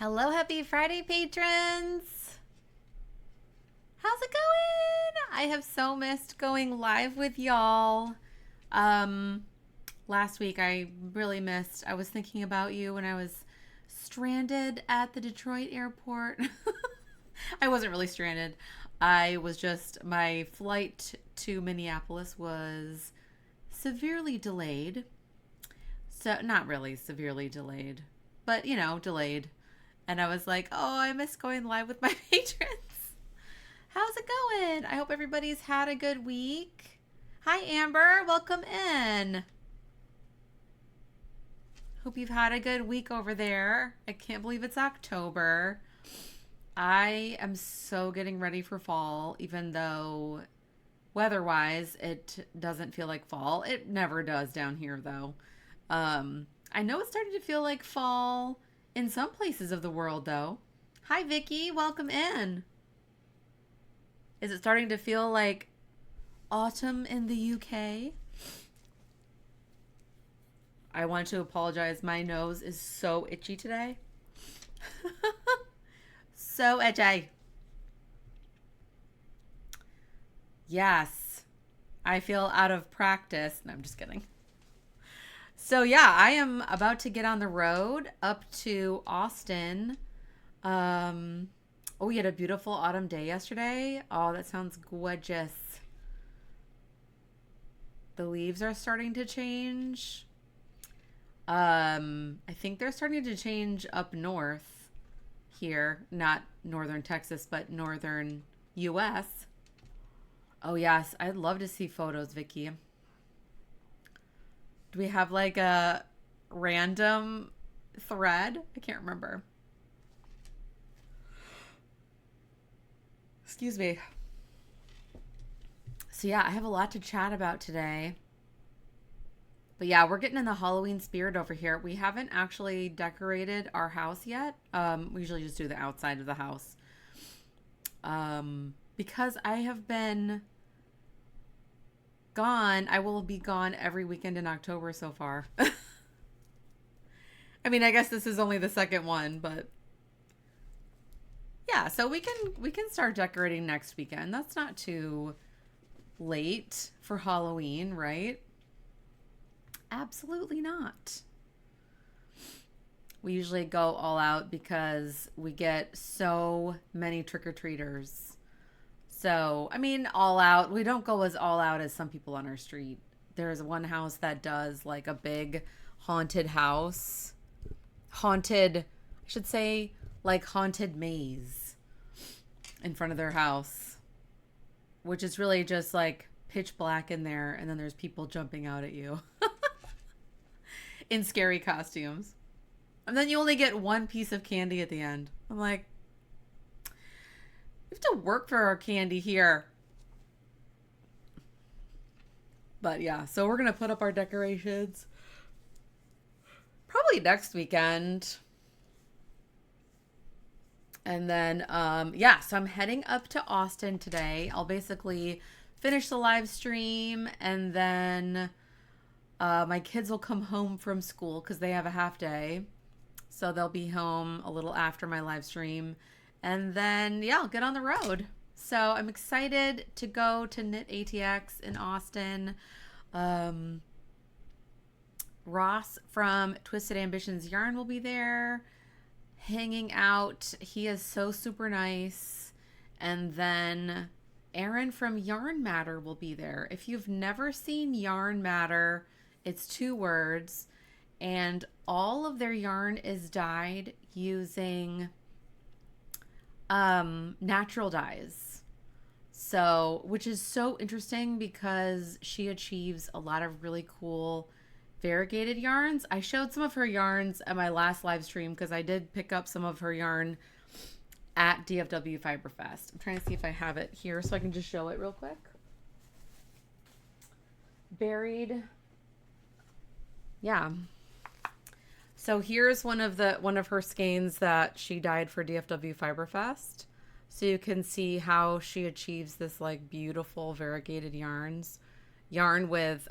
Hello, happy Friday, patrons. How's it going? I have so missed going live with y'all. Um, Last week I really missed. I was thinking about you when I was stranded at the Detroit airport. I wasn't really stranded. My flight to Minneapolis was severely delayed. So, not really severely delayed, but delayed. And I was like, oh, I miss going live with my patrons. How's it going? I hope everybody's had a good week. Hi, Amber. Welcome in. Hope you've had a good week over there. I can't believe it's October. I am so getting ready for fall, even though weather-wise it doesn't feel like fall. It never does down here, though. I know it's starting to feel like fall in some places of the world, though. Hi, Vicky. Welcome in. Is it starting to feel like autumn in the UK? I want to apologize. My nose is so itchy today. So itchy. Yes. I feel out of practice. No, I'm just kidding. So yeah, I am about to get on the road up to Austin. Oh, we had a beautiful autumn day yesterday. Oh, that sounds gorgeous. The leaves are starting to change. I think they're starting to change up north here, not northern Texas, but northern US. Oh yes, I'd love to see photos, Vicky. Do we have like a random thread? I can't remember. Excuse me. So yeah, I have a lot to chat about today. But yeah, we're getting in the Halloween spirit over here. We haven't actually decorated our house yet. We usually just do the outside of the house. Because I have been gone. I will be gone every weekend in October so far. I mean, I guess this is only the second one, but yeah, so we can start decorating next weekend. That's not too late for Halloween, right? Absolutely not. We usually go all out because we get so many trick-or-treaters. So, I mean, all out. We don't go as all out as some people on our street. There's one house that does like a big haunted house. Haunted, I should say, like haunted maze in front of their house, which is really just like pitch black in there, and then there's people jumping out at you in scary costumes. And then you only get one piece of candy at the end. I'm like, we have to work for our candy here. But yeah, so we're going to put up our decorations probably next weekend. And then, yeah, so I'm heading up to Austin today. I'll basically finish the live stream, and then my kids will come home from school because they have a half day. So they'll be home a little after my live stream. And then, yeah, I'll get on the road. So I'm excited to go to Knit ATX in Austin. Ross from Twisted Ambitions Yarn will be there hanging out. He is so super nice. And then Erin from Yarn Matter will be there. If you've never seen Yarn Matter, it's 2 words, and all of their yarn is dyed using natural dyes. So, which is so interesting because she achieves a lot of really cool variegated yarns. I showed some of her yarns at my last live stream because I did pick up some of her yarn at DFW Fiber Fest. I'm trying to see if I have it here so I can just show it real quick. Buried. Yeah. So here's one of her skeins that she dyed for DFW Fiber Fest. So you can see how she achieves this like beautiful variegated yarn with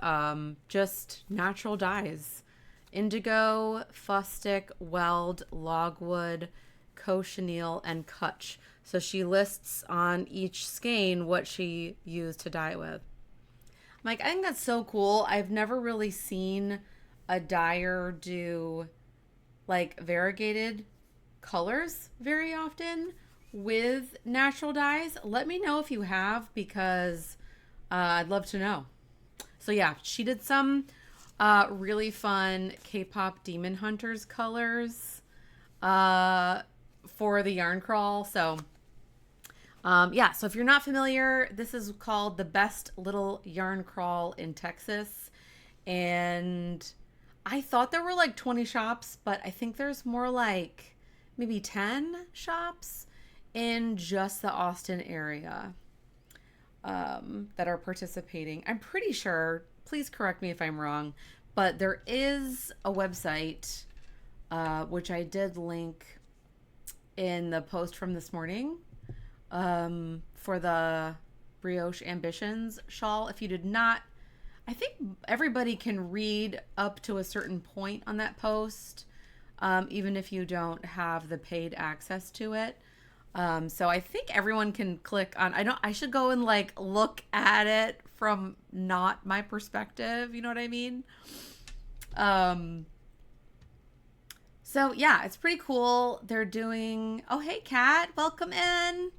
just natural dyes. Indigo, fustic, weld, logwood, cochineal, and kutch. So she lists on each skein what she used to dye with. Like, I think that's so cool. I've never really seen a dyer do like variegated colors very often with natural dyes. Let me know if you have, because I'd love to know. So yeah, she did some really fun K-pop Demon Hunters colors for the yarn crawl. So yeah, so if you're not familiar, this is called the Best Little Yarn Crawl in Texas. And I thought there were like 20 shops, but I think there's more like maybe 10 shops in just the Austin area that are participating. I'm pretty sure, please correct me if I'm wrong, but there is a website, which I did link in the post from this morning, for the Brioche Ambitions shawl. If you did not, I think everybody can read up to a certain point on that post, even if you don't have the paid access to it. So I think everyone can click on, I should go and like look at it from not my perspective. You know what I mean? So yeah, it's pretty cool. They're doing, oh, hey Kat, welcome in.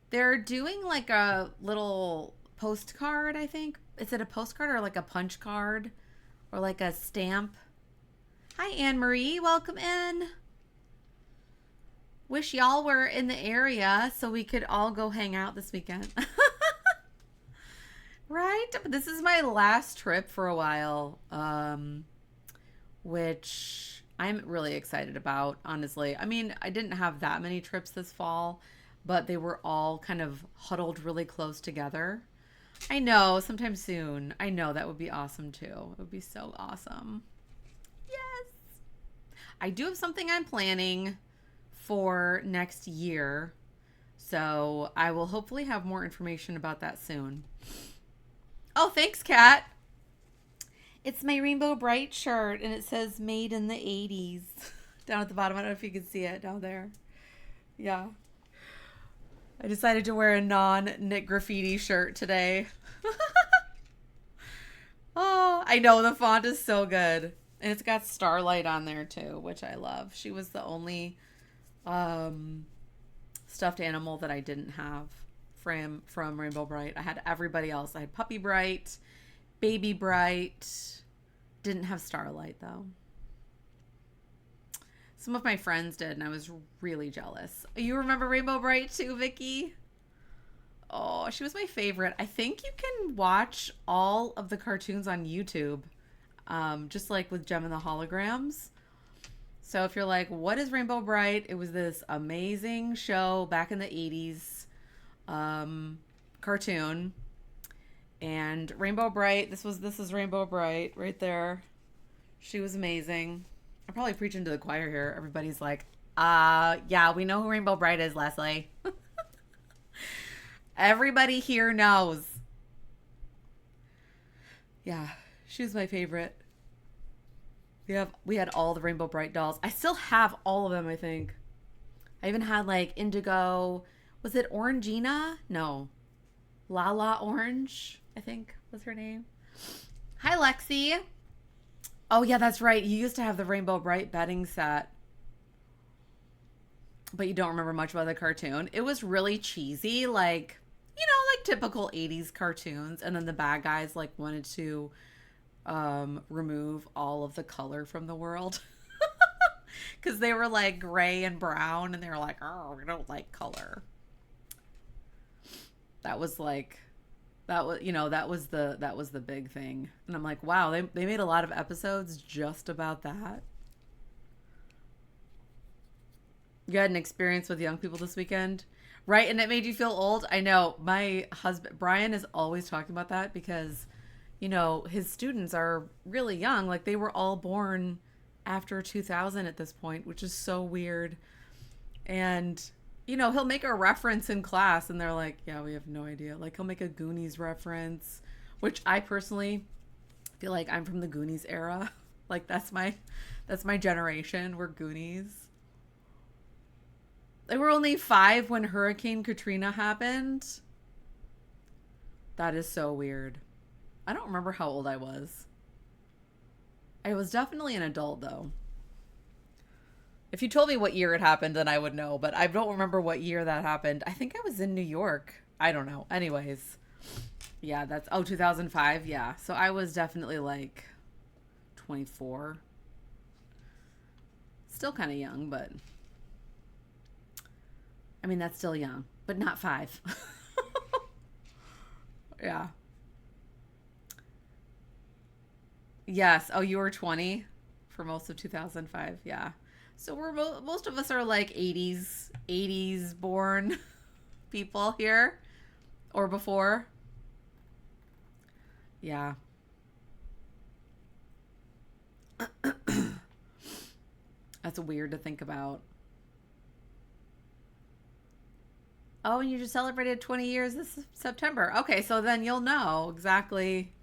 They're doing like a little postcard, I think. Is it a postcard or like a punch card or like a stamp? Hi, Anne Marie. Welcome in. Wish y'all were in the area so we could all go hang out this weekend. Right? But this is my last trip for a while, which I'm really excited about, honestly. I mean, I didn't have that many trips this fall, but they were all kind of huddled really close together. I know, sometime soon. I know, that would be awesome too. It would be so awesome. Yes. I do have something I'm planning for next year, so I will hopefully have more information about that soon. Oh, thanks, Kat. It's my Rainbow Bright shirt, and it says made in the 80s down at the bottom. I don't know if you can see it down there. Yeah. I decided to wear a non-knit graffiti shirt today. Oh, I know, the font is so good. And it's got Starlight on there too, which I love. She was the only stuffed animal that I didn't have from Rainbow Bright. I had everybody else. I had Puppy Bright, Baby Bright. Didn't have Starlight though. Some of my friends did, and I was really jealous. You remember Rainbow Bright too, Vicky? Oh, she was my favorite. I think you can watch all of the cartoons on YouTube, just like with Gem and the Holograms. So if you're like, what is Rainbow Bright? It was this amazing show back in the 80s, cartoon. And Rainbow Bright, this is Rainbow Bright right there. She was amazing. I'm probably preaching to the choir here. Everybody's like, yeah, we know who Rainbow Bright is, Lesley. Everybody here knows. Yeah, she was my favorite. We had all the Rainbow Bright dolls. I still have all of them, I think. I even had like Indigo. Was it Orangina? No. Lala Orange, I think was her name. Hi, Lexi. Oh, yeah, that's right. You used to have the Rainbow Bright bedding set, but you don't remember much about the cartoon. It was really cheesy, like, you know, like typical 80s cartoons. And then the bad guys like wanted to remove all of the color from the world because they were like gray and brown, and they were like, oh, we don't like color. That was like, that was, you know, that was the big thing. And I'm like, wow, they made a lot of episodes just about that. You had an experience with young people this weekend, right? And it made you feel old. I know my husband, Brian, is always talking about that because, you know, his students are really young. Like they were all born after 2000 at this point, which is so weird. And, you know, he'll make a reference in class and they're like, yeah, we have no idea. Like he'll make a Goonies reference, which I personally feel like I'm from the Goonies era. Like that's my generation. We're Goonies. They were only 5 when Hurricane Katrina happened. That is so weird. I don't remember how old I was. I was definitely an adult, though. If you told me what year it happened, then I would know. But I don't remember what year that happened. I think I was in New York. I don't know. Anyways. Yeah, that's... Oh, 2005. Yeah. So I was definitely like 24. Still kind of young, but... I mean, that's still young. But not 5. Yeah. Yes. Oh, you were 20 for most of 2005. Yeah. So we're most of us are like 80s born people here or before. Yeah. That's weird to think about. Oh, and you just celebrated 20 years this September. Okay, so then you'll know exactly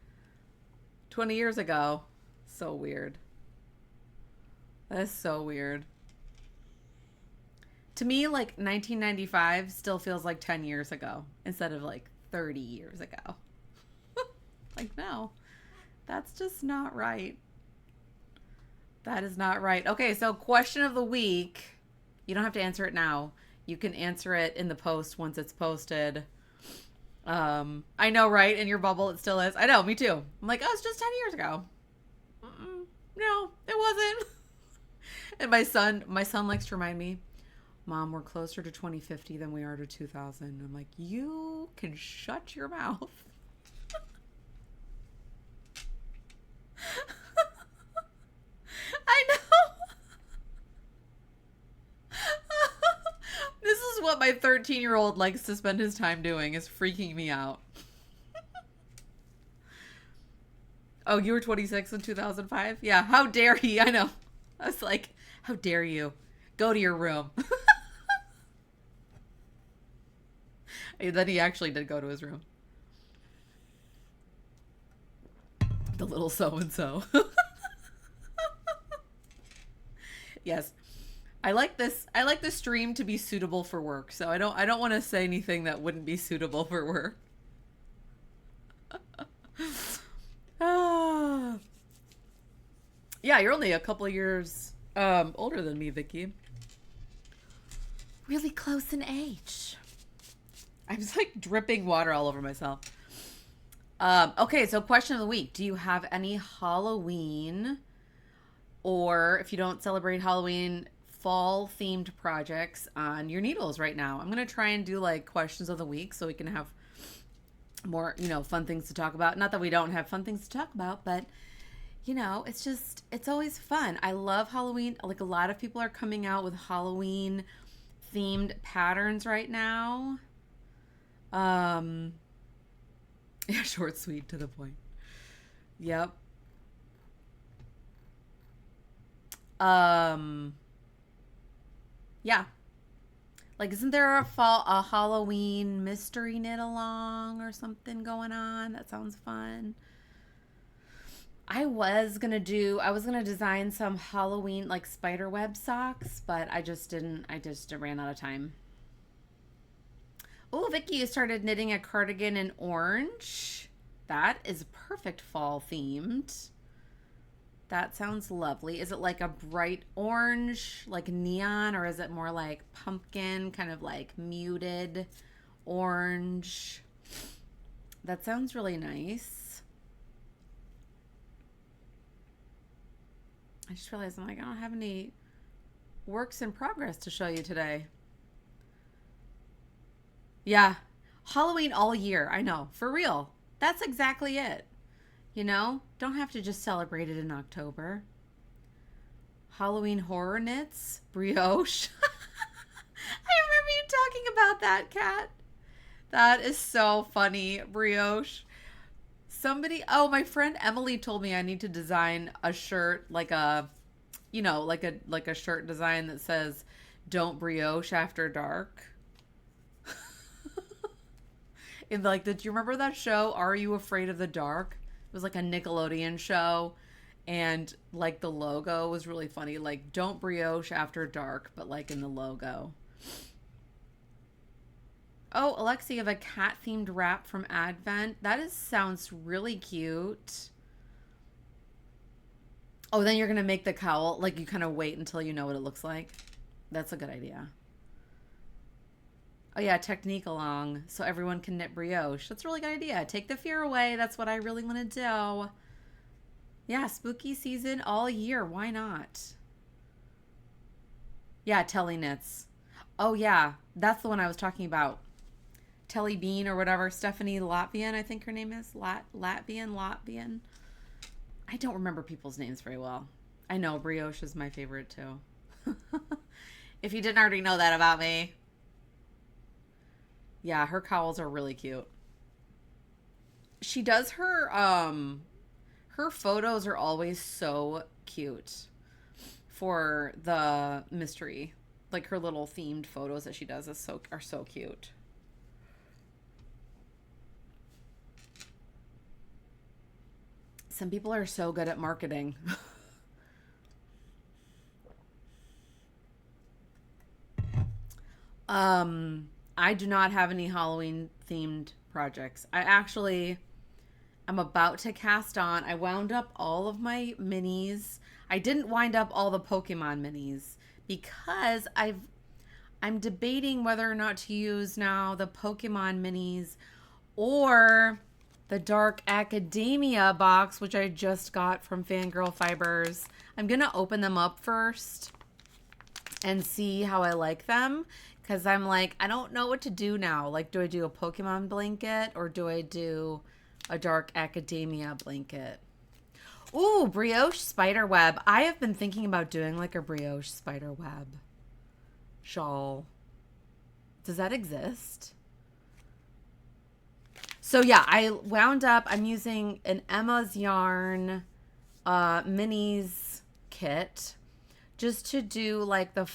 20 years ago. So weird. That is so weird. To me, like 1995 still feels like 10 years ago instead of like 30 years ago. Like, no, that's just not right. That is not right. Okay, so question of the week. You don't have to answer it now. You can answer it in the post once it's posted. I know, right? In your bubble, it still is. I know, me too. I'm like, oh, it's just 10 years ago. No, it wasn't. And my son likes to remind me, Mom, we're closer to 2050 than we are to 2000. I'm like, you can shut your mouth. I know. This is what my 13-year-old likes to spend his time doing, is freaking me out. Oh, you were 26 in 2005? Yeah, how dare he? I know. I was like, how dare you? Go to your room. And then he actually did go to his room. The little so-and-so. Yes. I like this stream to be suitable for work, so I don't want to say anything that wouldn't be suitable for work. Yeah, you're only a couple of years older than me, Vicky. Really close in age. I'm just like dripping water all over myself. Okay, so question of the week. Do you have any Halloween, or if you don't celebrate Halloween, fall themed projects on your needles right now? I'm going to try and do like questions of the week so we can have more, fun things to talk about. Not that we don't have fun things to talk about, but it's always fun. I love Halloween. Like, a lot of people are coming out with Halloween themed patterns right now. Yeah, short, sweet, to the point. Yep. Yeah. Like, isn't there a Halloween mystery knit along or something going on? That sounds fun. I was gonna design some Halloween like spider web socks, but I just ran out of time. Oh, Vicky, you started knitting a cardigan in orange. That is perfect fall themed. That sounds lovely. Is it like a bright orange, like neon, or is it more like pumpkin, kind of like muted orange? That sounds really nice. I just realized I don't have any works in progress to show you today. Yeah. Halloween all year. I know. For real. That's exactly it. Don't have to just celebrate it in October. Halloween horror knits. Brioche. I remember you talking about that, Kat. That is so funny. Brioche. My friend Emily told me I need to design a shirt, like a shirt design that says, "Don't brioche after dark." Do you remember that show, Are You Afraid of the Dark? It was like a Nickelodeon show, and like the logo was really funny, like "Don't brioche after dark," but like in the logo. Oh, Alexi, you have a cat-themed wrap from Advent. Sounds really cute. Oh, then you're going to make the cowl. Like, you kind of wait until you know what it looks like. That's a good idea. Oh, yeah, technique along so everyone can knit brioche. That's a really good idea. Take the fear away. That's what I really want to do. Yeah, spooky season all year. Why not? Yeah, Telly knits. Oh, yeah, that's the one I was talking about. Telly Bean or whatever. Stephanie Latvian, I think her name is. Latvian. I don't remember people's names very well. I know brioche is my favorite too. If you didn't already know that about me. Yeah, her cowls are really cute. She does her photos are always so cute for the mystery. Like her little themed photos that she does are so cute. Some people are so good at marketing. I do not have any Halloween themed projects. I'm about to cast on. I wound up all of my minis. I didn't wind up all the Pokemon minis because I'm debating whether or not to use now the Pokemon minis or the Dark Academia box, which I just got from Fangirl Fibers. I'm going to open them up first and see how I like them. Because I'm like, I don't know what to do now. Like, do I do a Pokemon blanket or do I do a Dark Academia blanket? Ooh, brioche spider web. I have been thinking about doing like a brioche spider web shawl. Does that exist? So yeah, I'm using an Emma's Yarn minis kit just to do like so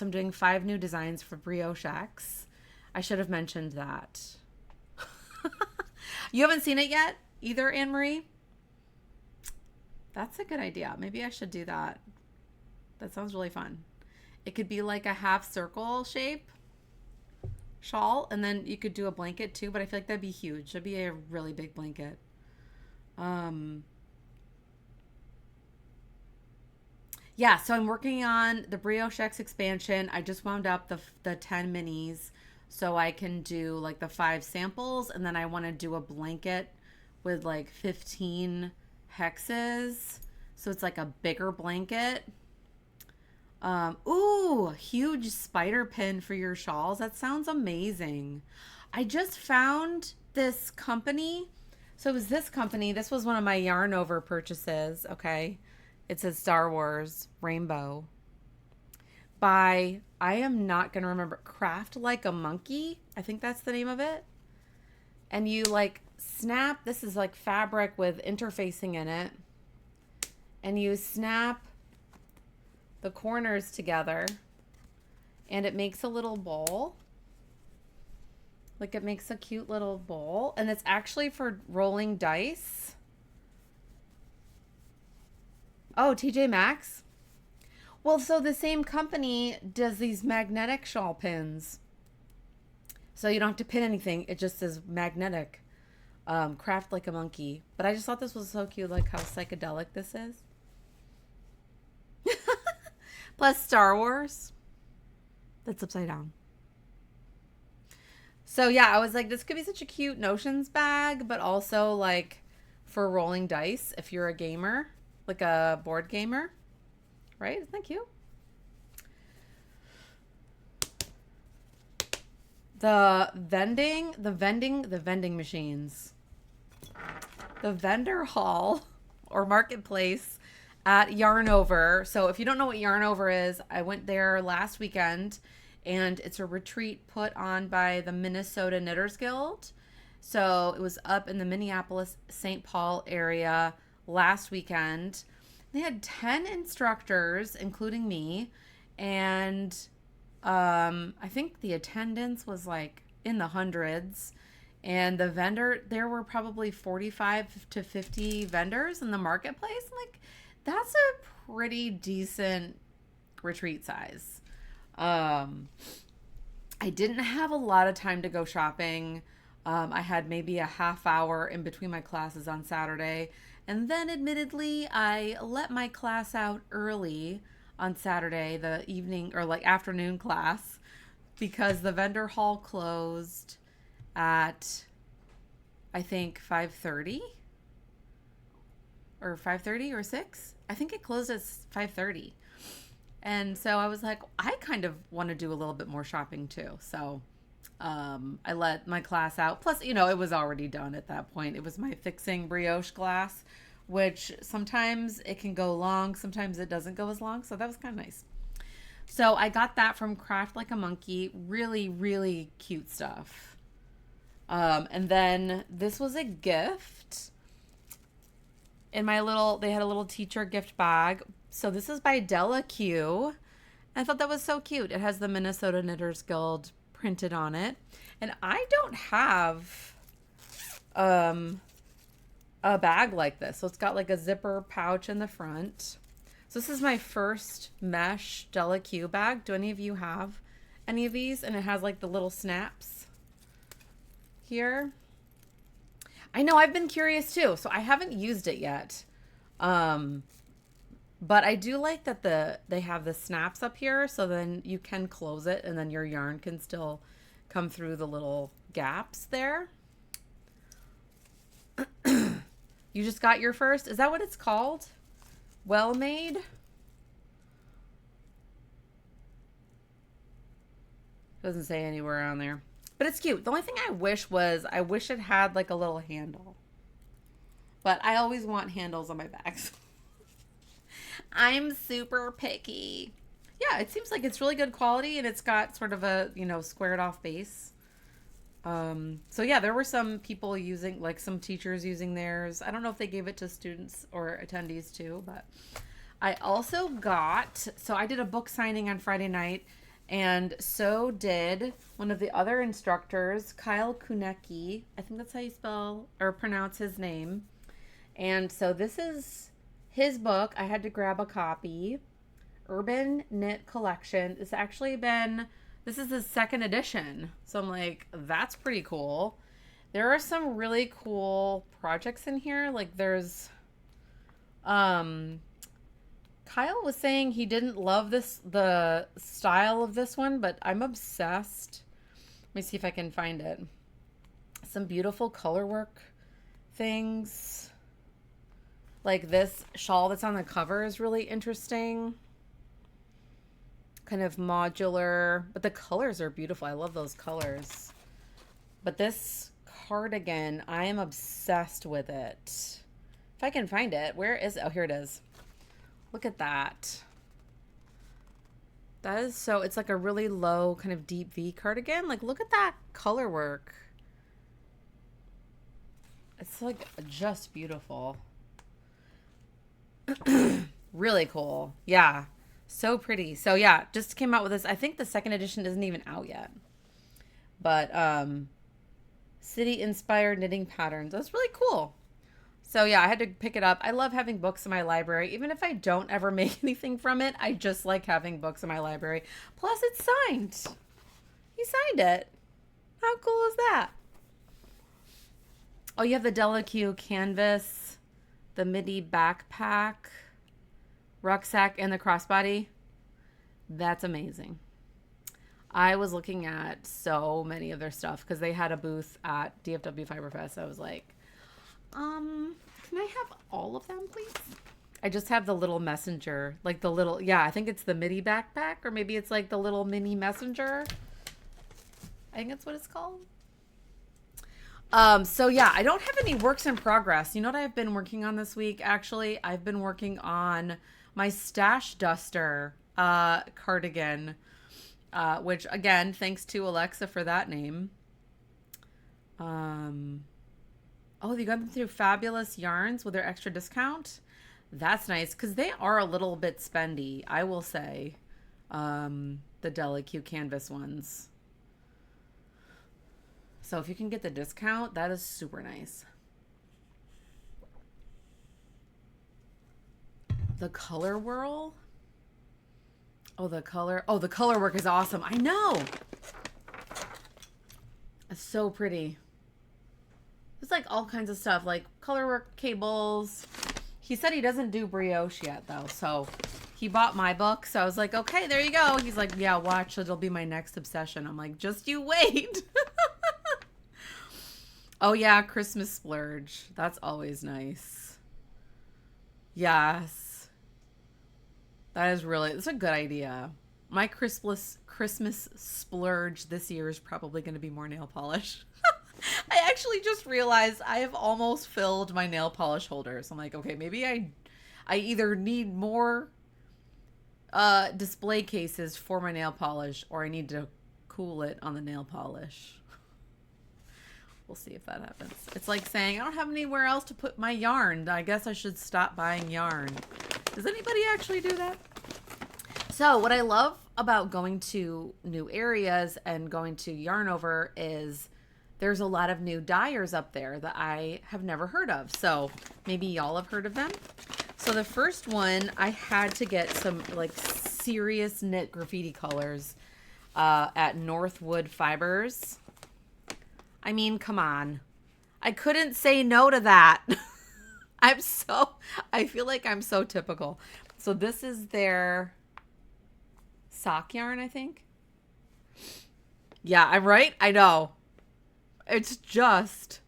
I'm doing 5 new designs for Brioche X. I should have mentioned that. You haven't seen it yet either, Anne-Marie? That's a good idea. Maybe I should do that. That sounds really fun. It could be like a half circle shape shawl, and then you could do a blanket too, but I feel like that'd be huge. That'd be a really big blanket. Yeah, so I'm working on the Brioche X expansion. I just wound up the 10 minis so I can do like the 5 samples, and then I want to do a blanket with like 15 hexes. So it's like a bigger blanket. Ooh, huge spider pin for your shawls. That sounds amazing. I just found this company. So it was this company. This was one of my Yarnover purchases. Okay. It says Star Wars Rainbow by, I am not going to remember, Craft Like a Monkey. I think that's the name of it. And you like snap, this is like fabric with interfacing in it. And you snap the corners together and it makes a little bowl. Like it makes a cute little bowl, and it's actually for rolling dice. Oh, TJ Maxx. Well, so the same company does these magnetic shawl pins. So you don't have to pin anything. It just says magnetic. Craft Like a Monkey. But I just thought this was so cute, like how psychedelic this is. Plus Star Wars. That's upside down. So yeah, I was like, this could be such a cute notions bag, but also like for rolling dice if you're a gamer, like a board gamer, right? Isn't that cute? The vending machines. The vendor hall or marketplace at Yarnover. So if you don't know what Yarnover is, I went there last weekend, and it's a retreat put on by the Minnesota Knitters Guild. So it was up in the Minneapolis-St. Paul area last weekend. They had 10 instructors, including me, and I think the attendance was like in the hundreds. And the vendor, there were probably 45 to 50 vendors in the marketplace. Like, that's a pretty decent retreat size. I I didn't have a lot of time to go shopping. I had maybe a half hour in between my classes on Saturday. And then, admittedly, I let my class out early on Saturday, the evening or like afternoon class, because the vendor hall closed at, I think, 5:30 or 5:30 or 6. I think it closed at 5:30. And so I was like, I kind of want to do a little bit more shopping too. So I let my class out. Plus, you know, it was already done at that point. It was my fixing brioche class, which sometimes it can go long, sometimes it doesn't go as long. So that was kind of nice. So I got that from Craft Like a Monkey. Really, really cute stuff. And then this was a gift in my little, they had a little teacher gift bag. So this is by Della Q. I thought that was so cute. It has the Minnesota Knitters Guild printed on it. And I don't have a bag like this. So it's got like a zipper pouch in the front. So this is my first mesh Della Q bag. Do any of you have any of these? And it has like the little snaps here. I know, I've been curious too. So I haven't used it yet. But I do like that they have the snaps up here, so then you can close it and then your yarn can still come through the little gaps there. You just got your first? Is that what it's called? Well Made? Doesn't say anywhere on there. But it's cute. The only thing I wish it had like a little handle. But I always want handles on my bags. I'm super picky. Yeah, it seems like it's really good quality and it's got sort of a, you know, squared off base. So yeah, there were some people using, like some teachers using theirs. I don't know if they gave it to students or attendees too, but I also got, so I did a book signing on Friday night and so did one of the other instructors, Kyle Kunecki. I think that's how you spell or pronounce his name. And so this is his book. I had to grab a copy. Urban Knit Collection. This is the second edition. So I'm like, that's pretty cool. There are some really cool projects in here. Like there's, Kyle was saying he didn't love the style of this one, but I'm obsessed. Let me see if I can find it. Some beautiful color work things. Like this shawl that's on the cover is really interesting. Kind of modular, but the colors are beautiful. I love those colors. But this cardigan, I am obsessed with it. If I can find it, where is it? Oh, here it is. Look at that. That is so, it's like a really low kind of deep V cardigan. Like, look at that color work. It's like just beautiful. Really cool. Yeah. So pretty. So yeah, just came out with this. I think the second edition isn't even out yet. But city inspired knitting patterns. That's really cool. So yeah, I had to pick it up. I love having books in my library. Even if I don't ever make anything from it, I just like having books in my library. Plus it's signed. He signed it. How cool is that? Oh, you have the Della Q canvas, the midi backpack, rucksack, and the crossbody. That's amazing. I was looking at so many of their stuff because they had a booth at DFW Fiber Fest. I was like, can I have all of them, please? I just have the little messenger, like the little, yeah, I think it's the midi backpack, or maybe it's like the little mini messenger. I think that's what it's called. So yeah, I don't have any works in progress. You know what I've been working on this week? Actually, I've been working on my Stash Duster cardigan, which again, thanks to Alexa for that name. Oh, you got them through Fabulous Yarns with their extra discount. That's nice because they are a little bit spendy, I will say. The Della Q canvas ones. So if you can get the discount, that is super nice. The color whirl. Oh, the color work is awesome. I know. It's so pretty. It's like all kinds of stuff, like colorwork cables. He said he doesn't do brioche yet, though, so he bought my book. So I was like, okay, there you go. He's like, yeah, watch. It'll be my next obsession. I'm like, just you wait. Oh, yeah, Christmas splurge. That's always nice. Yes. That's a good idea. My Christmas splurge this year is probably going to be more nail polish. I actually just realized I have almost filled my nail polish holders. I'm like, okay, maybe I either need more display cases for my nail polish, or I need to cool it on the nail polish. We'll see if that happens. It's like saying, I don't have anywhere else to put my yarn. I guess I should stop buying yarn. Does anybody actually do that? So what I love about going to new areas and going to Yarnover is there's a lot of new dyers up there that I have never heard of. So maybe y'all have heard of them. So the first one, I had to get some like serious knit graffiti colors at Northwood Fibers. I mean, come on. I couldn't say no to that. I feel like I'm so typical. So this is their sock yarn, I think. Yeah, I'm right. I know. It's just,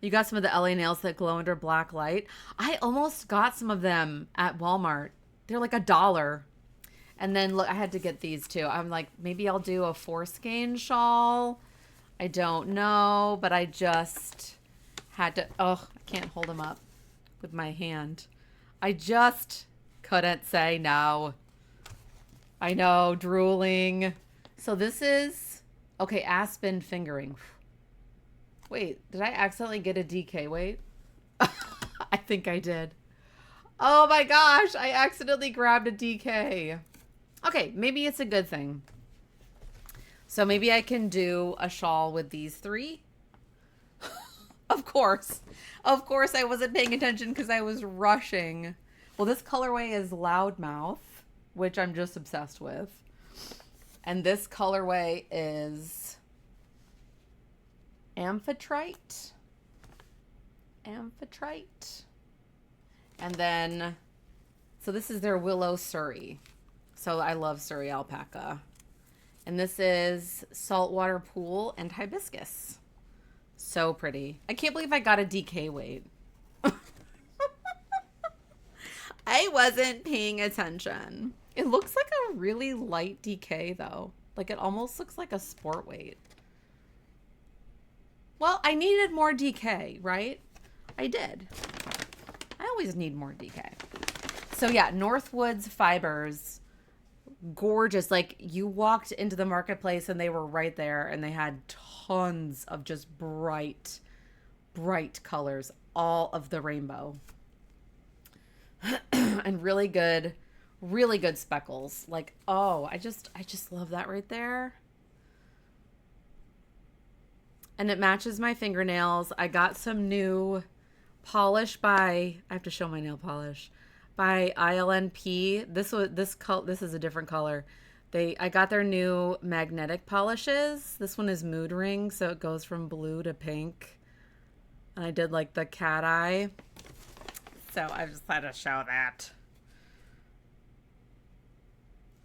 you got some of the LA nails that glow under black light. I almost got some of them at Walmart. They're like $1. And then look, I had to get these too. I'm like, maybe I'll do a foreskein shawl. I don't know, but I just had to, oh, I can't hold them up with my hand. I just couldn't say no. I know, drooling. So this is, okay, aspen fingering. Wait, did I accidentally get a DK? Wait. I think I did. Oh my gosh, I accidentally grabbed a DK. Okay, maybe it's a good thing. So maybe I can do a shawl with these three. Of course. Of course I wasn't paying attention because I was rushing. Well, this colorway is Loudmouth, which I'm just obsessed with. And this colorway is Amphitrite. Amphitrite. And then, so this is their Willow Surrey. So I love Surrey alpaca. And this is Saltwater Pool and Hibiscus. So pretty. I can't believe I got a DK weight. I wasn't paying attention. It looks like a really light DK though. Like it almost looks like a sport weight. Well, I needed more DK, right? I did. I always need more DK. So yeah, Northwoods Fibers. Gorgeous. Like you walked into the marketplace and they were right there and they had tons of just bright colors, all of the rainbow. And really good speckles. Like, oh, I just love that right there. And it matches my fingernails. I got some new polish by, I have to show my nail polish, by ILNP. This is a different color. I got their new magnetic polishes. This one is Mood Ring, so it goes from blue to pink. And I did like the cat eye. So I just had to show that.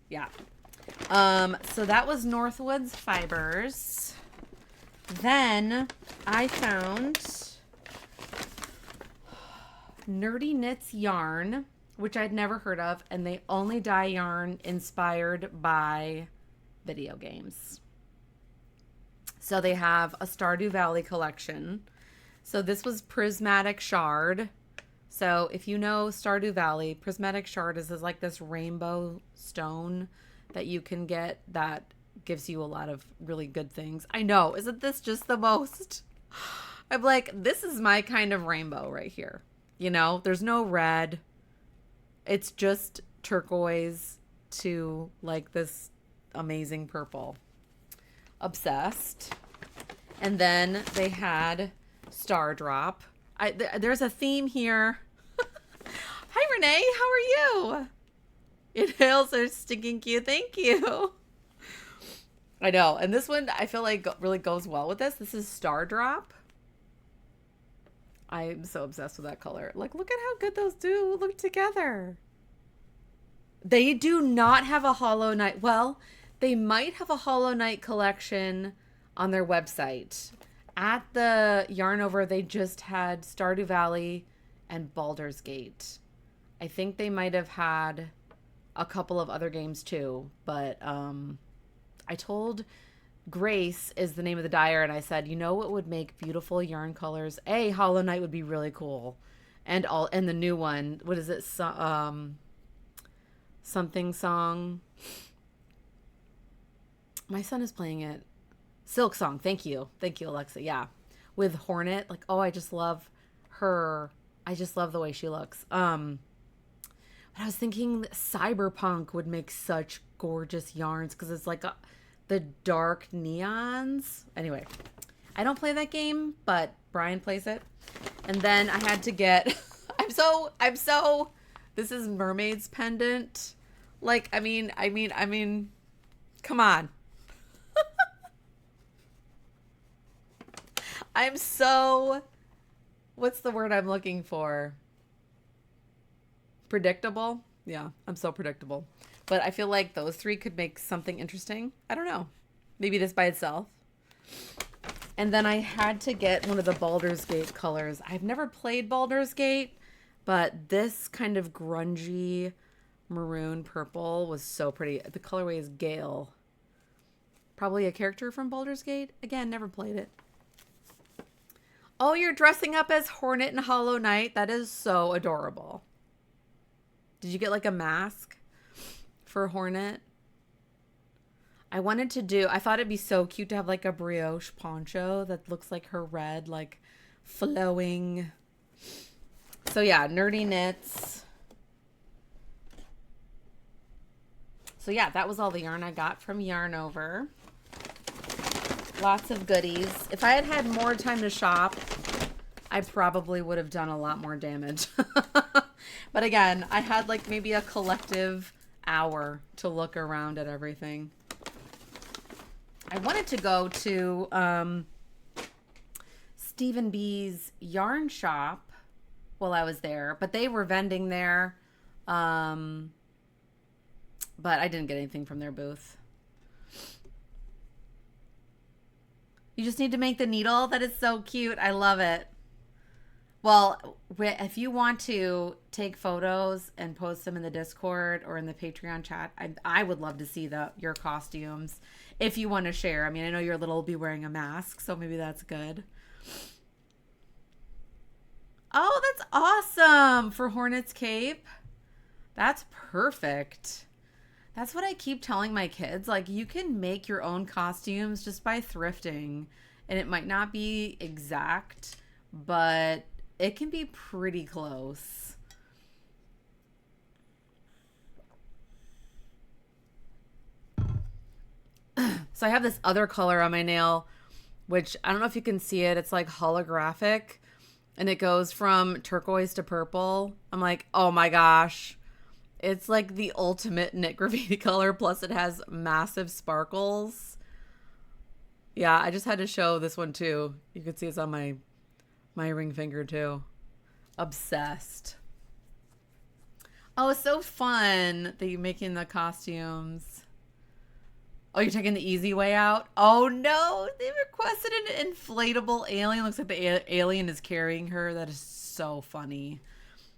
Yeah. So that was Northwoods Fibers. Then I found Nerdy Knits yarn, which I'd never heard of, and they only dye yarn inspired by video games. So they have a Stardew Valley collection. So this was Prismatic Shard. So if you know Stardew Valley, Prismatic Shard is like this rainbow stone that you can get that gives you a lot of really good things. I know, isn't this just the most? I'm like, this is my kind of rainbow right here. You know, there's no red. It's just turquoise to like this amazing purple. Obsessed. And then they had Star Drop. There's a theme here. Hi, Renee. How are you? Inhales are stinking cute. Thank you. I know. And this one, I feel like really goes well with this. This is Star Drop. I'm so obsessed with that color. Like, look at how good those do look together. They do not have a Hollow Knight. Well, they might have a Hollow Knight collection on their website. At the Yarnover, they just had Stardew Valley and Baldur's Gate. I think they might have had a couple of other games too, but I told Grace is the name of the dyer, and I said, you know what would make beautiful yarn colors? Hollow Knight would be really cool, and the new one, what is it? Something song. My son is playing it. Silk Song. Thank you, Alexa. Yeah, with Hornet. Like, oh, I just love her. I just love the way she looks. But I was thinking Cyberpunk would make such gorgeous yarns because it's like the dark neons. Anyway, I don't play that game, but Brian plays it. And then I had to get. I'm so. This is Mermaid's Pendant. Like, I mean, come on. I'm so. What's the word I'm looking for? Predictable? Yeah, I'm so predictable. But I feel like those three could make something interesting. I don't know. Maybe this by itself. And then I had to get one of the Baldur's Gate colors. I've never played Baldur's Gate, but this kind of grungy maroon purple was so pretty. The colorway is Gale. Probably a character from Baldur's Gate. Again, never played it. Oh, you're dressing up as Hornet and Hollow Knight. That is so adorable. Did you get like a mask for Hornet? I thought it'd be so cute to have like a brioche poncho that looks like her red, like flowing. So yeah, Nerdy Knits. So yeah, that was all the yarn I got from Yarnover. Lots of goodies. If I had had more time to shop, I probably would have done a lot more damage. But again, I had like maybe a collective hour to look around at everything. I wanted to go to Stephen B's yarn shop while I was there, but they were vending there. But I didn't get anything from their booth. You just need to make the needle. That is so cute. I love it. Well, if you want to take photos and post them in the Discord or in the Patreon chat, I would love to see your costumes if you want to share. I mean, I know your little will be wearing a mask, so maybe that's good. Oh, that's awesome for Hornet's Cape. That's perfect. That's what I keep telling my kids. Like, you can make your own costumes just by thrifting. And it might not be exact, but it can be pretty close. So I have this other color on my nail, which I don't know if you can see it. It's like holographic. And it goes from turquoise to purple. I'm like, oh my gosh. It's like the ultimate knit graffiti color, plus it has massive sparkles. Yeah, I just had to show this one too. You can see it's on my ring finger too. Obsessed. Oh, it's so fun that you're making the costumes. Oh, you're taking the easy way out? Oh no, they requested an inflatable alien. Looks like the alien is carrying her. That is so funny.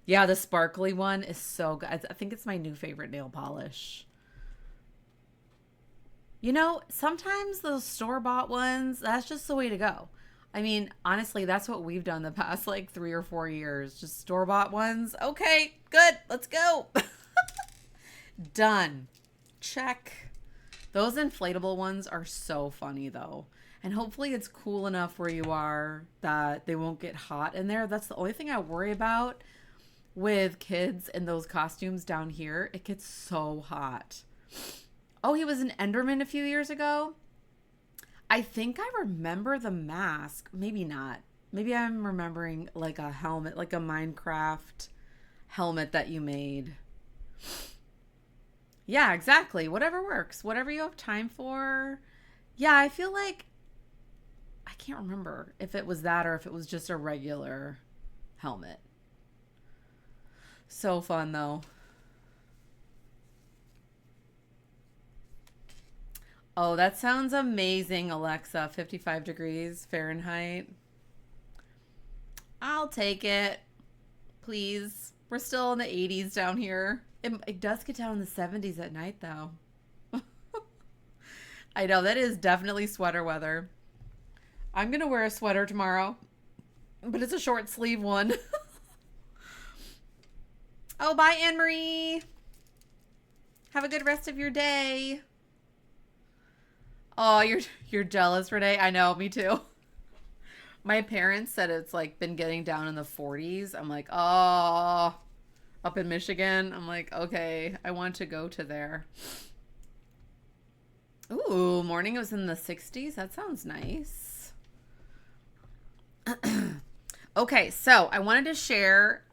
Yeah, the sparkly one is so good. I think it's my new favorite nail polish. You know, sometimes those store-bought ones, that's just the way to go. I mean, honestly, that's what we've done the past like 3 or 4 years. Just store-bought ones. Okay, good. Let's go. Done. Check. Those inflatable ones are so funny though. And hopefully it's cool enough where you are that they won't get hot in there. That's the only thing I worry about with kids in those costumes down here. It gets so hot. Oh, he was an Enderman a few years ago. I think I remember the mask. Maybe not. Maybe I'm remembering like a helmet, like a Minecraft helmet that you made. Yeah, exactly. Whatever works. Whatever you have time for. Yeah, I feel like I can't remember if it was that or if it was just a regular helmet. So fun though. Oh, that sounds amazing, Alexa. 55 degrees Fahrenheit. I'll take it, please. We're still in the 80s down here. It does get down in the 70s at night, though. I know, that is definitely sweater weather. I'm going to wear a sweater tomorrow, but it's a short sleeve one. Oh, bye, Anne Marie. Have a good rest of your day. Oh, you're jealous, Renee. I know, me too. My parents said it's like been getting down in the 40s. I'm like, oh, up in Michigan. I'm like, okay, I want to go to there. Ooh, morning it was in the 60s. That sounds nice. Okay, so I wanted to share.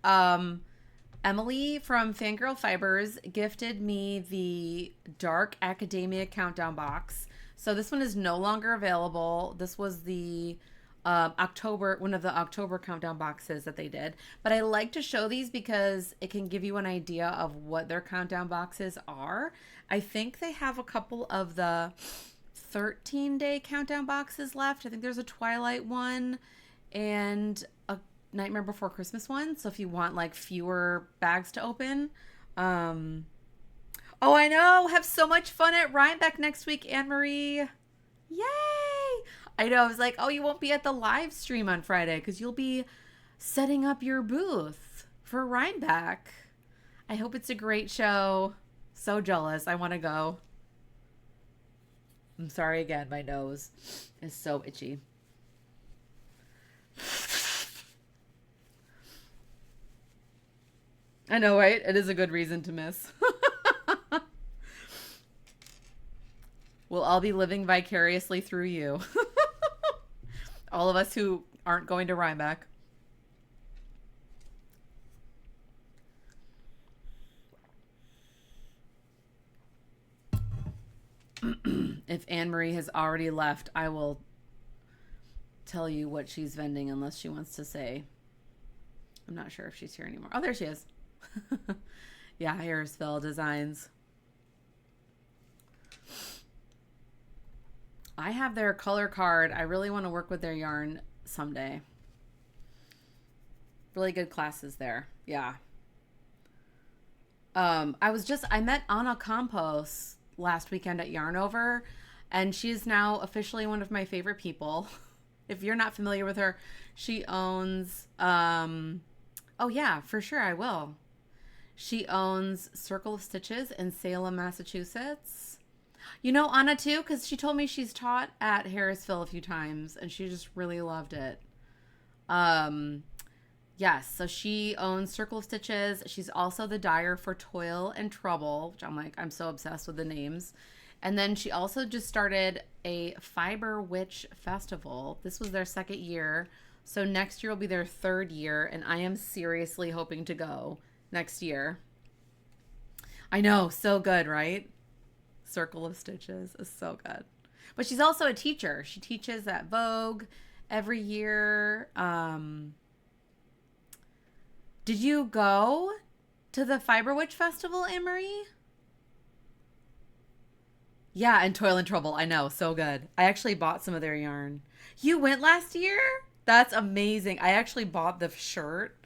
Emily from Fangirl Fibers gifted me the Dark Academia Countdown box. So this one is no longer available. This was the October, one of the October countdown boxes that they did. But I like to show these because it can give you an idea of what their countdown boxes are. I think they have a couple of the 13-day countdown boxes left. I think there's a Twilight one and a Nightmare Before Christmas one. So if you want like fewer bags to open. Oh, I know. Have so much fun at Rhinebeck next week, Anne Marie. Yay! I know. I was like, oh, you won't be at the live stream on Friday because you'll be setting up your booth for Rhinebeck. I hope it's a great show. So jealous. I want to go. I'm sorry again. My nose is so itchy. I know, right? It is a good reason to miss. We'll all be living vicariously through you. All of us who aren't going to Rhinebeck. If Anne Marie has already left, I will tell you what she's vending unless she wants to say. I'm not sure if she's here anymore. Oh, there she is. Yeah, Harrisville Designs. I have their color card. I really want to work with their yarn someday. Really good classes there. Yeah. I met Anna Campos last weekend at Yarnover, and she's now officially one of my favorite people. If you're not familiar with her, she owns, oh yeah, for sure I will. She owns Circle of Stitches in Salem, Massachusetts. You know Anna too, because she told me she's taught at Harrisville a few times, and she just really loved it. Yes, so she owns Circle of Stitches. She's also the dyer for Toil and Trouble, which I'm so obsessed with the names. And then she also just started a Fiber Witch Festival. This was their second year. So next year will be their third year, and I am seriously hoping to go next year. I know, so good, right? Circle of Stitches is so good. But she's also a teacher. She teaches at Vogue every year. Did you go to the Fiber Witch Festival, Anne-Marie? Yeah, and Toil and Trouble. I know, so good. I actually bought some of their yarn. You went last year? That's amazing. I actually bought the shirt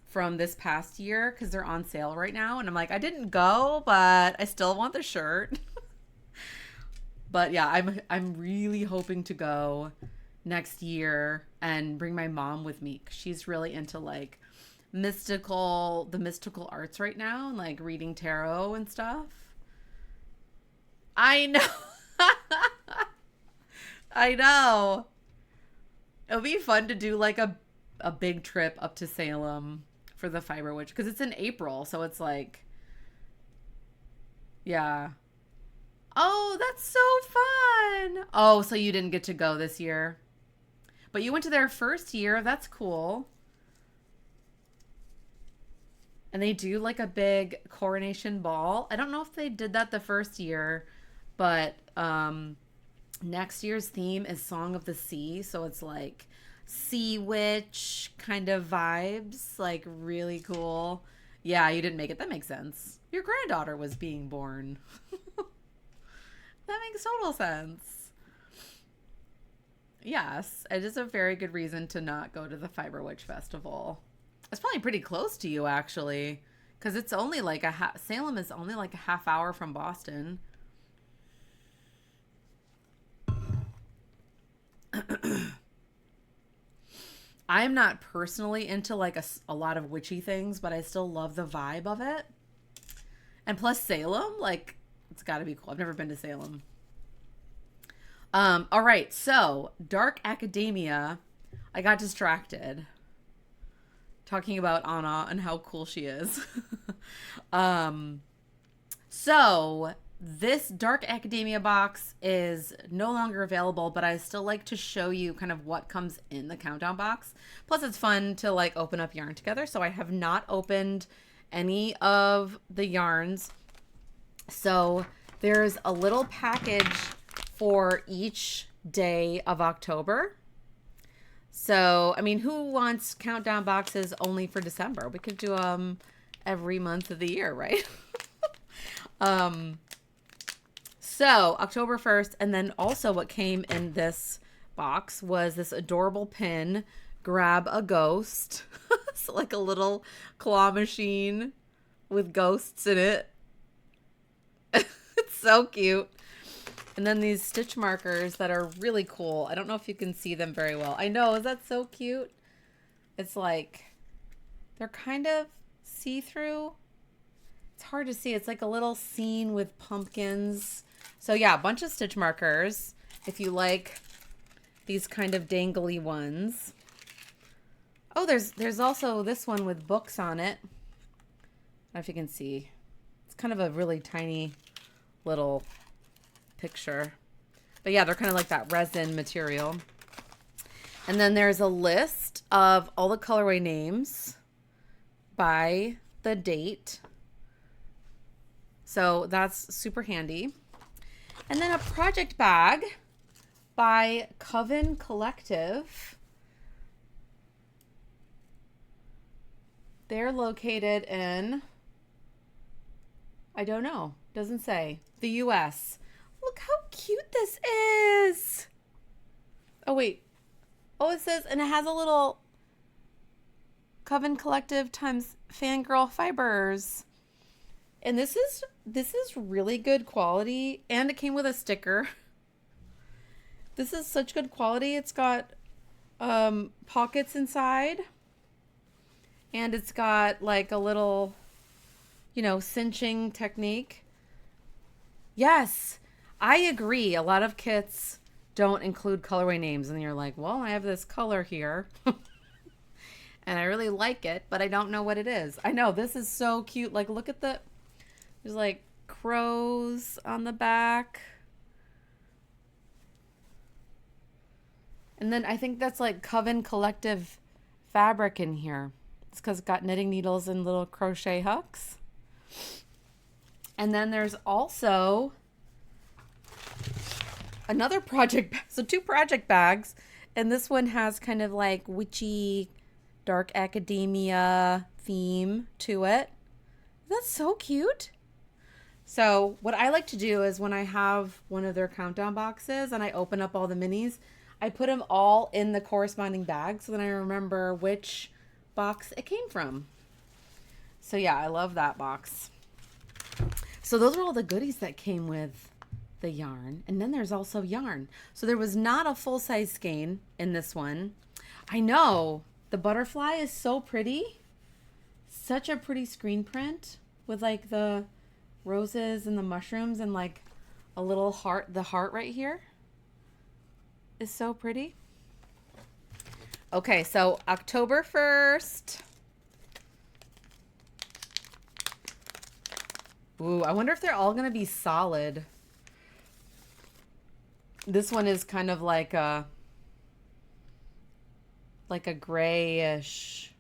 from this past year because they're on sale right now. And I'm like, I didn't go, but I still want the shirt. But yeah, I'm really hoping to go next year and bring my mom with me. She's really into like the mystical arts right now, and like reading tarot and stuff. I know. I know. It'll be fun to do like a big trip up to Salem for the Fiber Witch because it's in April, so it's like, yeah. Oh, that's so fun. Oh, so you didn't get to go this year, but you went to their first year. That's cool. And they do like a big coronation ball. I don't know if they did that the first year, but Next year's theme is Song of the Sea. So it's like sea witch kind of vibes, like really cool. Yeah, you didn't make it. That makes sense. Your granddaughter was being born. That makes total sense. Yes, it is a very good reason to not go to the Fiber Witch Festival. It's probably pretty close to you, actually, because it's only like Salem is only like a half hour from Boston. I'm not personally into like a lot of witchy things, but I still love the vibe of it. And plus Salem, like, it's got to be cool. I've never been to Salem. All right, so Dark Academia. I got distracted talking about Anna and how cool she is. So this Dark Academia box is no longer available, but I still like to show you kind of what comes in the countdown box. Plus, it's fun to like open up yarn together. So I have not opened any of the yarns. So there's a little package for each day of October. So, I mean, who wants countdown boxes only for December? We could do every month of the year, right? So October 1st, and then also what came in this box was this adorable pin, Grab a Ghost. So like a little claw machine with ghosts in it. It's so cute. And then these stitch markers that are really cool. I don't know if you can see them very well. I know, is that so cute? It's like, they're kind of see-through. It's hard to see. It's like a little scene with pumpkins. So yeah, a bunch of stitch markers. If you like these kind of dangly ones. Oh, there's also this one with books on it. I don't know if you can see. It's kind of a really tiny little picture. But yeah, they're kind of like that resin material. And then there's a list of all the colorway names by the date. So that's super handy. And then a project bag by Coven Collective. They're located in, I don't know, doesn't say, the US. Look how cute this is. Oh, wait. Oh, it says, and it has a little Coven Collective times Fangirl Fibers. And this is really good quality, and it came with a sticker. This is such good quality. It's got pockets inside, and it's got like a little, you know, cinching technique. Yes, I agree. A lot of kits don't include colorway names, and you're like, well, I have this color here. And I really like it, but I don't know what it is. I know, this is so cute. Like, look at the, there's like crows on the back. And then I think that's like Coven Collective fabric in here. It's because it's got knitting needles and little crochet hooks. And then there's also another project bag. So 2 project bags. And this one has kind of like witchy, dark academia theme to it. That's so cute. So what I like to do is when I have one of their countdown boxes and I open up all the minis, I put them all in the corresponding bag so then I remember which box it came from. So yeah, I love that box. So those are all the goodies that came with the yarn. And then there's also yarn. So there was not a full-size skein in this one. I know. The butterfly is so pretty. Such a pretty screen print with like the roses and the mushrooms and like a little heart. The heart right here is so pretty. Okay, so October 1st. Ooh, I wonder if they're all going to be solid. This one is kind of like a grayish,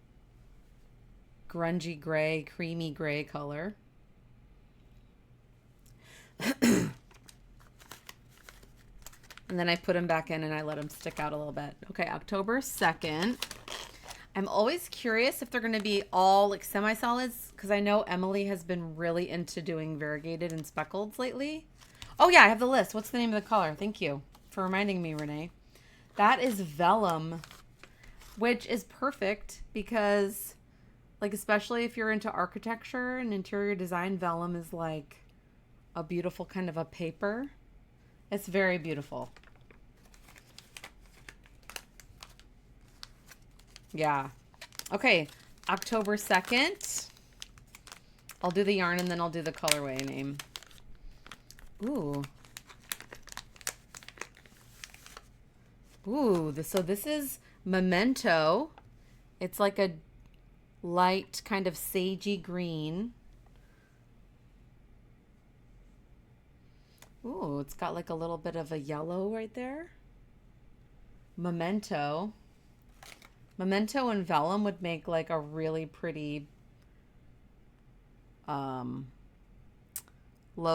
grungy gray, creamy gray color. And then I put them back in and I let them stick out a little bit. Okay, October 2nd. I'm always curious if they're going to be all like semi-solids because I know Emily has been really into doing variegated and speckleds lately. Oh yeah, I have the list. What's the name of the color? Thank you for reminding me, Renee. That is vellum, which is perfect because like especially if you're into architecture and interior design, vellum is like a beautiful kind of a paper. It's very beautiful. Yeah. Okay, October 2nd. I'll do the yarn and then I'll do the colorway name. Ooh. Ooh, so this is Memento. It's like a light kind of sagey green. Ooh, it's got like a little bit of a yellow right there. Memento. Memento and vellum would make like a really pretty low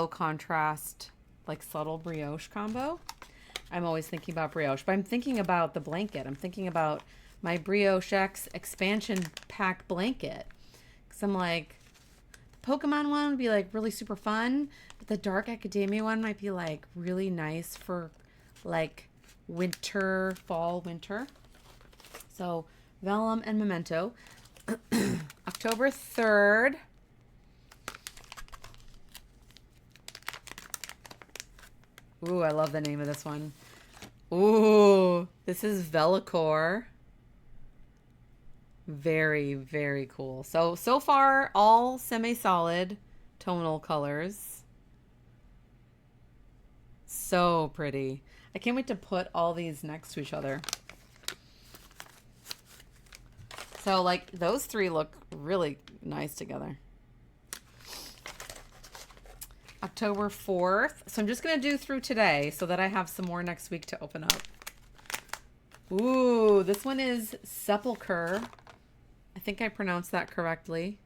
contrast, like subtle brioche combo. I'm always thinking about brioche, but I'm thinking about the blanket. I'm thinking about my Brioche X expansion pack blanket. Because I'm like, the Pokemon one would be like really super fun, but the Dark Academia one might be like really nice for like winter, fall, winter. So vellum and Memento. October 3rd. Ooh, I love the name of this one. Ooh, this is Vellicore. Very, very cool. So far, all semi-solid tonal colors. So pretty. I can't wait to put all these next to each other. So, like, those three look really nice together. October 4th. So I'm just going to do through today so that I have some more next week to open up. Ooh, this one is Sepulchre. I think I pronounced that correctly.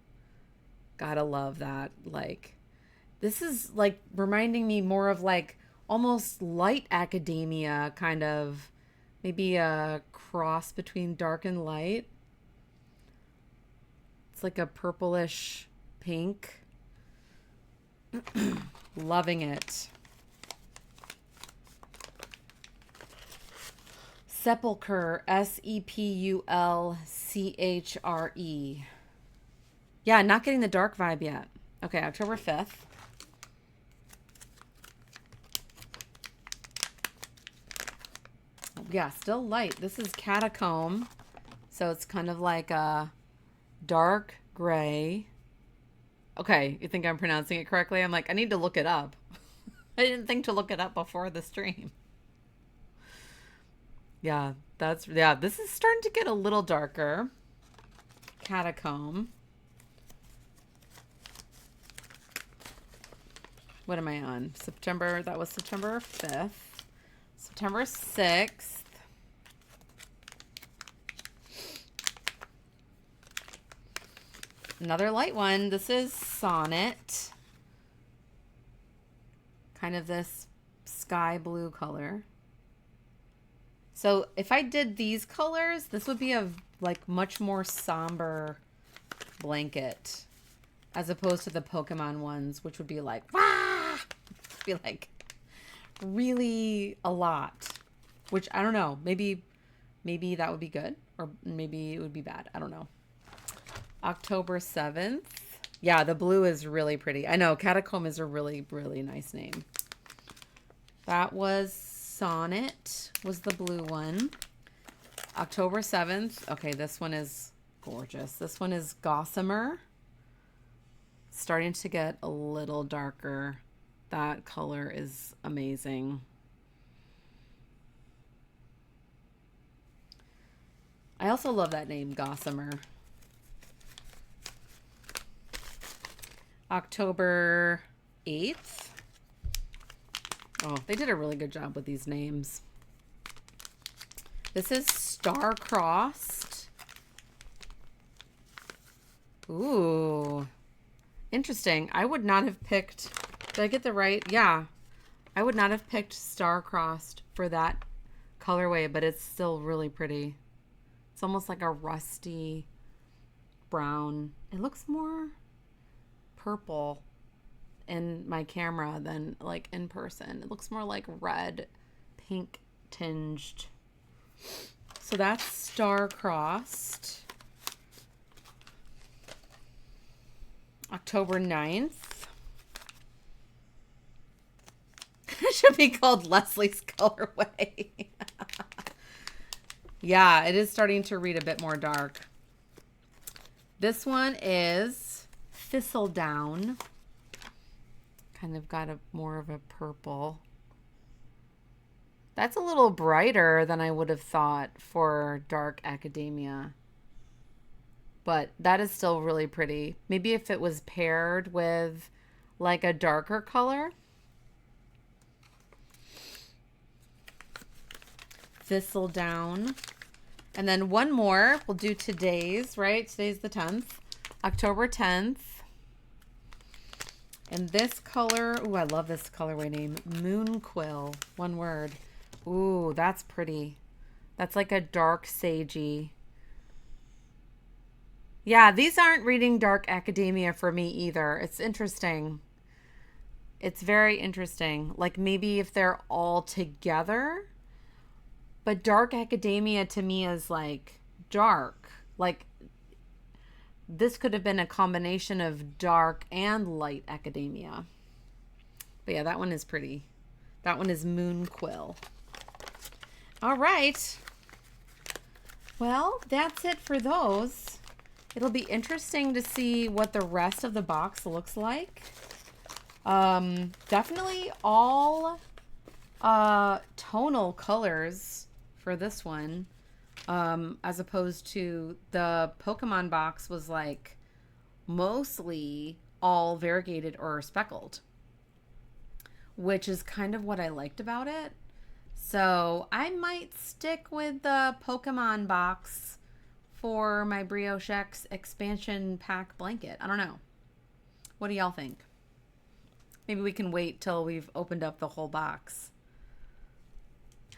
Gotta love that. Like, this is like reminding me more of like almost light academia kind of, maybe a cross between dark and light. It's like a purplish pink. Loving it. Sepulchre, Sepulchre. Yeah, not getting the dark vibe yet. Okay, October 5th. Yeah, still light. This is Catacomb. So it's kind of like a dark gray. Okay, you think I'm pronouncing it correctly? I'm like, I need to look it up. I didn't think to look it up before the stream. Yeah, this is starting to get a little darker. Catacomb. What am I on? September, that was September 5th. September 6th. Another light one. This is Sonnet. Kind of this sky blue color. So if I did these colors, this would be a like much more somber blanket as opposed to the Pokemon ones, which would be like, wah! Be like really a lot, which I don't know. Maybe that would be good or maybe it would be bad. I don't know. October 7th. Yeah, the blue is really pretty. I know Catacomb is a really, really nice name. That was Sonnet, was the blue one. October 7th. Okay, this one is gorgeous. This one is Gossamer. Starting to get a little darker. That color is amazing. I also love that name, Gossamer. October 8th. Oh, they did a really good job with these names. This is Star-Crossed. Ooh. Interesting. I would not have picked... Did I get the right? Yeah. I would not have picked Star-Crossed for that colorway, but it's still really pretty. It's almost like a rusty brown. It looks more purple in my camera than like in person. It looks more like red, pink tinged. So that's star-crossed. October 9th. It should be called Lesley's colorway. Yeah, it is starting to read a bit more dark. This one is Thistledown. Kind of got a more of a purple. That's a little brighter than I would have thought for dark academia. But that is still really pretty. Maybe if it was paired with like a darker color. Thistledown. And then one more. We'll do today's, right? Today's the 10th. October 10th. And this color, ooh, I love this colorway name. Moon Quill. One word. Ooh, that's pretty. That's like a dark sagey. Yeah, these aren't reading dark academia for me either. It's interesting. It's very interesting. Like maybe if they're all together. But dark academia to me is like dark. Like this could have been a combination of dark and light academia. But yeah, that one is pretty. That one is Moon Quill. All right. Well, that's it for those. It'll be interesting to see what the rest of the box looks like. Definitely all tonal colors for this one, as opposed to the Pokemon box was like mostly all variegated or speckled, which is kind of what I liked about it. So I might stick with the Pokemon box for my Brioche X expansion pack blanket. I don't know. What do y'all think? Maybe we can wait till we've opened up the whole box.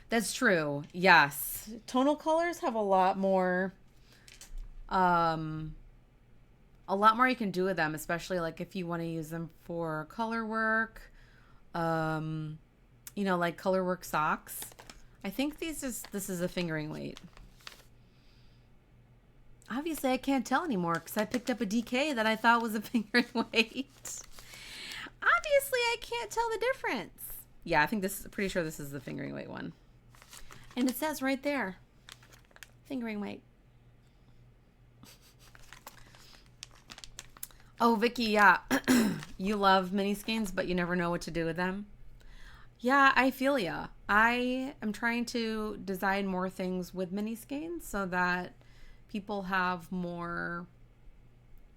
That's true. Yes. Tonal colors have a lot more you can do with them, especially like if you want to use them for color work. You know, like color work socks. I think this is a fingering weight. Obviously, I can't tell anymore because I picked up a DK that I thought was a fingering weight. Obviously, I can't tell the difference. Yeah, I think pretty sure this is the fingering weight one. And it says right there, fingering weight. Oh, Vicky, yeah. You love mini skeins, but you never know what to do with them. Yeah, I feel ya. I am trying to design more things with mini skeins so that people have more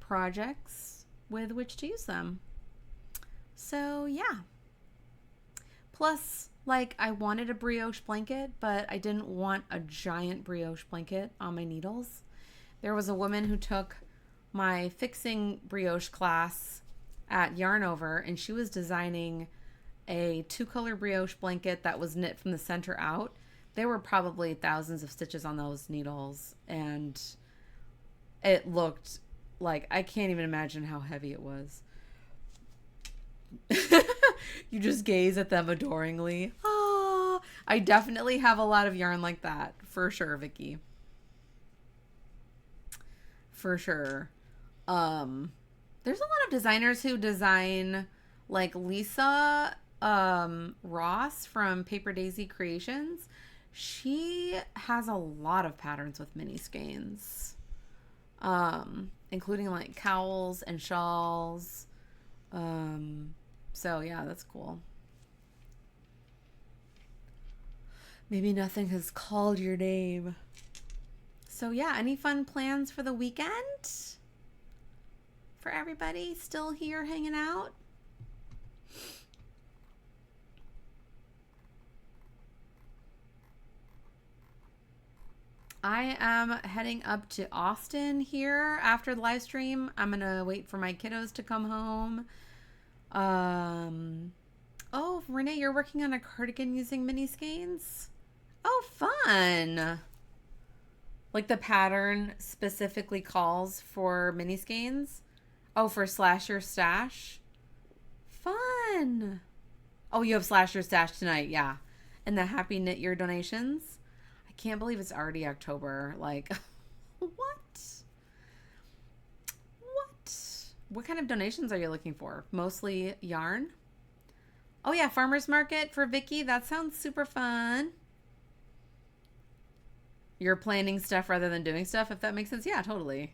projects with which to use them. So yeah. Plus, like, I wanted a brioche blanket, but I didn't want a giant brioche blanket on my needles. There was a woman who took my fixing brioche class at Yarnover, and she was designing a 2-color brioche blanket that was knit from the center out. There were probably thousands of stitches on those needles, and it looked like, I can't even imagine how heavy it was. You just gaze at them adoringly. Oh, I definitely have a lot of yarn like that, for sure, Vicky. For sure. There's a lot of designers who design, like Lisa Ross from Paper Daisy Creations. She has a lot of patterns with mini skeins, including like cowls and shawls. So yeah, that's cool. Maybe nothing has called your name. So yeah, any fun plans for the weekend? For everybody still here hanging out? I am heading up to Austin here after the live stream. I'm going to wait for my kiddos to come home. Oh, Renee, you're working on a cardigan using mini skeins? Oh, fun. Like the pattern specifically calls for mini skeins? Oh, for Slash Your Stash? Fun. Oh, you have Slash Your Stash tonight, yeah. And the Happy Knit Year donations? I can't believe it's already October. Like, what? What kind of donations are you looking for? Mostly yarn? Oh yeah, farmer's market for Vicky. That sounds super fun. You're planning stuff rather than doing stuff, if that makes sense. Yeah, totally.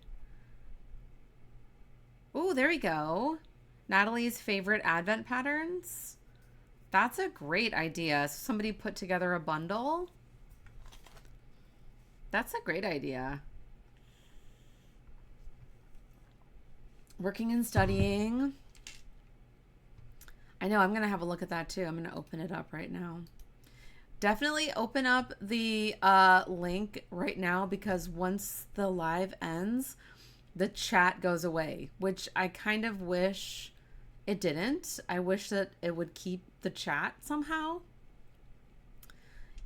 Oh, there we go. Natalie's favorite advent patterns. That's a great idea. So somebody put together a bundle. That's a great idea. Working and studying. I know, I'm going to have a look at that too. I'm going to open it up right now. Definitely open up the link right now, because once the live ends, the chat goes away, which I kind of wish it didn't. I wish that it would keep the chat somehow.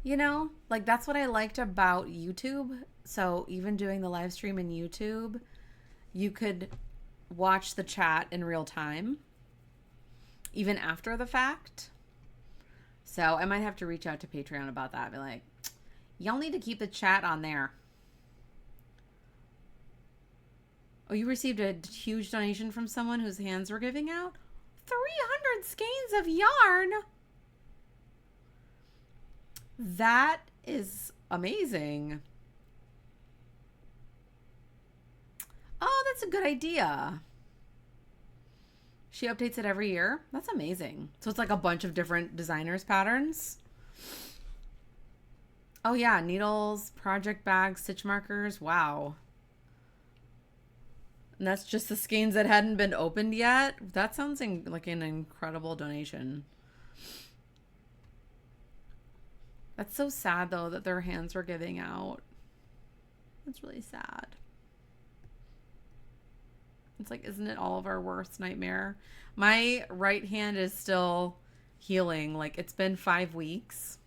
You know, like that's what I liked about YouTube. So even doing the live stream in YouTube, you could watch the chat in real time, even after the fact. So I might have to reach out to Patreon about that. Be like, y'all need to keep the chat on there. Oh, you received a huge donation from someone whose hands were giving out? 300 skeins of yarn. That is amazing. Oh, that's a good idea. She updates it every year. That's amazing. So it's like a bunch of different designers' patterns. Oh yeah, needles, project bags, stitch markers. Wow. And that's just the skeins that hadn't been opened yet. That sounds like an incredible donation. That's so sad though that their hands were giving out. That's really sad. It's like, isn't it all of our worst nightmare? My right hand is still healing. Like, it's been 5 weeks.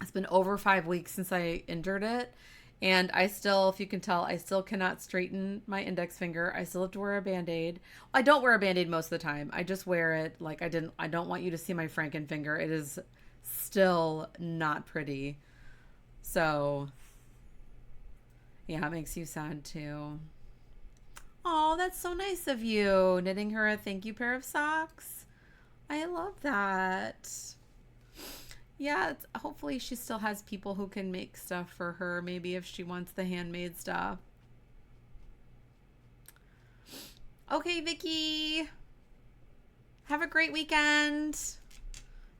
It's been over 5 weeks since I injured it. And I still, if you can tell, I still cannot straighten my index finger. I still have to wear a Band-Aid. I don't wear a Band-Aid most of the time. I just wear it like I don't want you to see my Franken finger. It is still not pretty. So, yeah, it makes you sad too. Oh, that's so nice of you. Knitting her a thank you pair of socks. I love that. Yeah, hopefully she still has people who can make stuff for her, maybe if she wants the handmade stuff. Okay, Vicky. Have a great weekend.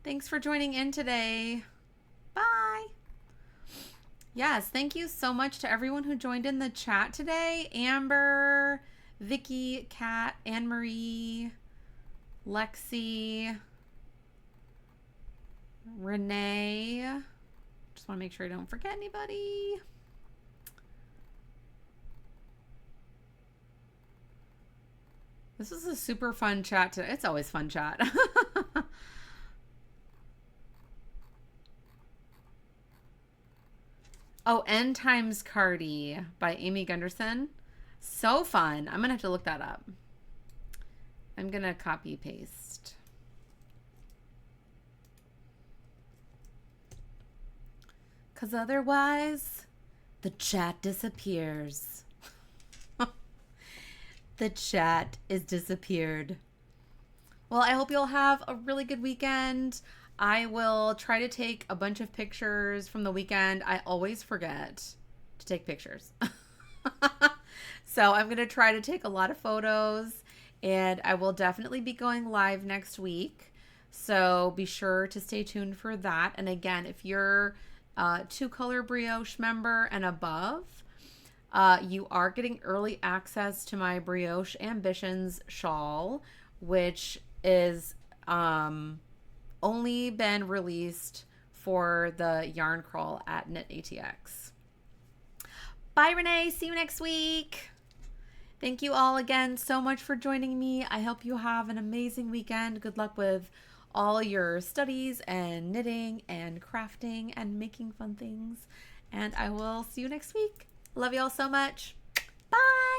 Thanks for joining in today. Bye. Yes, thank you so much to everyone who joined in the chat today. Amber, Vicky, Kat, Anne-Marie, Lexi, Renee. Just want to make sure I don't forget anybody. This was a super fun chat today. It's always fun chat. Oh, N times Cardi by Amy Gunderson. So fun. I'm going to have to look that up. I'm going to copy paste. Because otherwise, the chat disappears. The chat is disappeared. Well, I hope you'll have a really good weekend. I will try to take a bunch of pictures from the weekend. I always forget to take pictures. So I'm going to try to take a lot of photos, and I will definitely be going live next week. So be sure to stay tuned for that. And again, if you're a 2-Color Brioche member and above, you are getting early access to my Brioche Ambitions shawl, which is only been released for the yarn crawl at Knit ATX. Bye, Renee. See you next week. Thank you all again so much for joining me. I hope you have an amazing weekend. Good luck with all your studies and knitting and crafting and making fun things. And I will see you next week. Love you all so much. Bye.